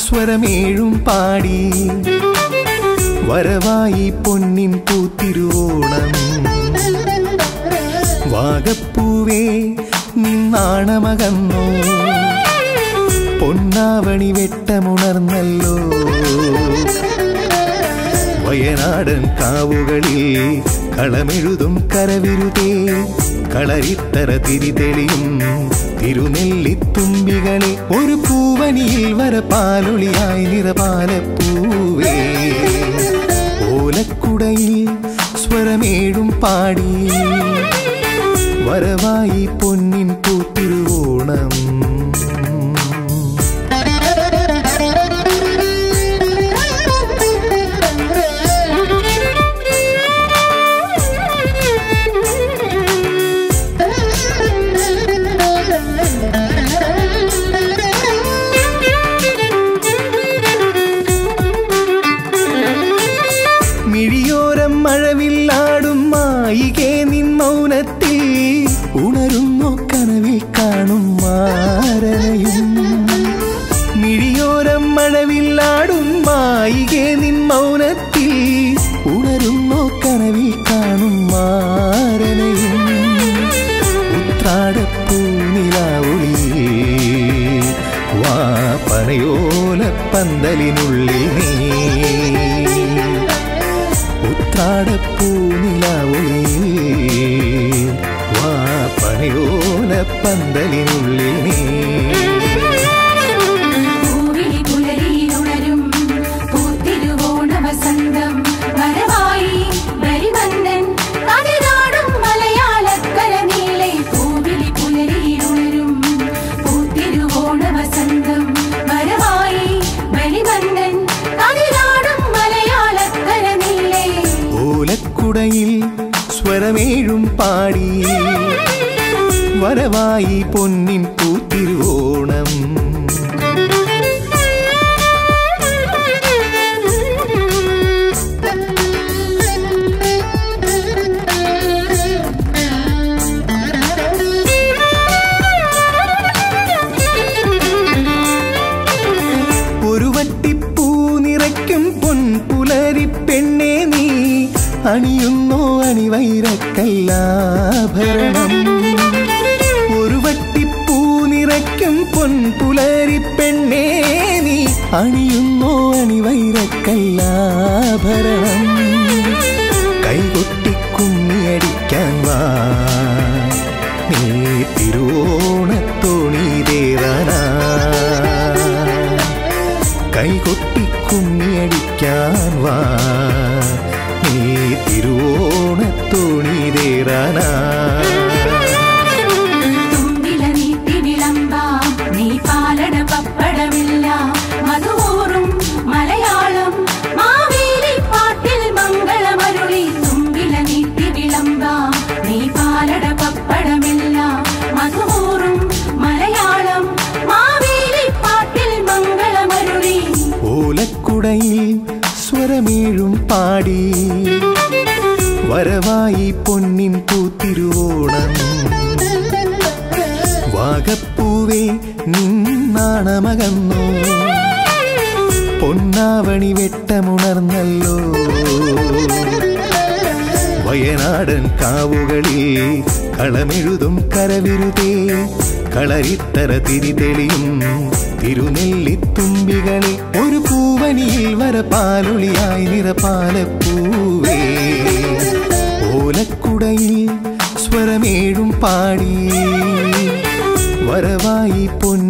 സ്വരമേഴും പാടി വരവായി പൊന്നിൻ പൂത്തിരുവോണം. വാഗപ്പൂവേ നിന്നാണമകന്നോ, പൊന്നാവണി വെട്ടമുണർന്നല്ലോ. വയനാടൻ കാവുകളിൽ കളമെഴുതും കരവിരുതേ, കളരിത്തറ തിരിതെളിയും തിരുനെല്ലിത്തുമ്പികളെ ഒരു പൂവനിയിൽ വരപാലൊളിയായി നിറപാലപ്പൂവേ. ഓലക്കുടയിൽ സ്വരമേഴും പാടി വരവായി പൊന്നിൻ പൂത്തിരുവോണം. മിഴിയോരം മഴവില്ലാടും മായികേ നിൻ മൗനത്തിൽ ഉണരുന്നു കനവിൽ കാണും മാരനയും. മിഴിയോരം മഴവില്ലാടും മായികേ നിൻ മൗനത്തിൽ ഉണരുന്നു കനവിൽ കാണും മാരനയും. ഉത്രാടപ്പൂനിലാവൊളി വാ പനയോല പന്തലിനുള്ളിൽ നീ. ഉത്രാടപ്പൂനിലാവൊളി വാ പനയോല പന്തലിനുള്ളിൽ നീ. ഓലക്കുടയിൽ സ്വരമേഴും പാടി വരവായി പൊന്നിൻ പൂത്തിരുവോണം. ഒരു വട്ടിപ്പൂ നിറയ്ക്കും പൊൻപുലരി പെണ്ണേ നീ അണിയുന്നോ അണിവൈരക്കല്ലാഭരണം. ഒരു വട്ടിപ്പൂ നിറയ്ക്കും പൊൻപുലരി പെണ്ണേ നീ അണിയുന്നോ അണിവൈരക്കല്ലാഭരണം. കൈകൊട്ടിക്കുമ്മിയടിക്കാൻ വാ നീ തിരുവോണത്തോണീതേറാനാ. കൈകൊട്ടിക്കുമ്മിയടിക്കാൻ വാ നീ തിരുവോണത്തോണീതേറാനാ. ഓലക്കുടയിൽ സ്വരമേഴും പാടി വരവായി പൊന്നിൻ പൂത്തിരുവോണം. വാഗപ്പൂവേ നിന്നാണമകന്നോ, പൊന്നാവണി വെട്ടമുണർന്നല്ലോ. വയനാടൻ കാവുകളിൽ കളമെഴുതും കരവിരുതേ, കളരിത്തറ തിരിതെളിയും തിരുനെല്ലിത്തുമ്പികളെ ഒരു പൂവനിയിൽ വരപാലൊളിയായി നിറപാലപ്പൂവേ. ഓലക്കുടയിൽ സ്വരമേഴും പാടി വരവായി പൊന്നിൻ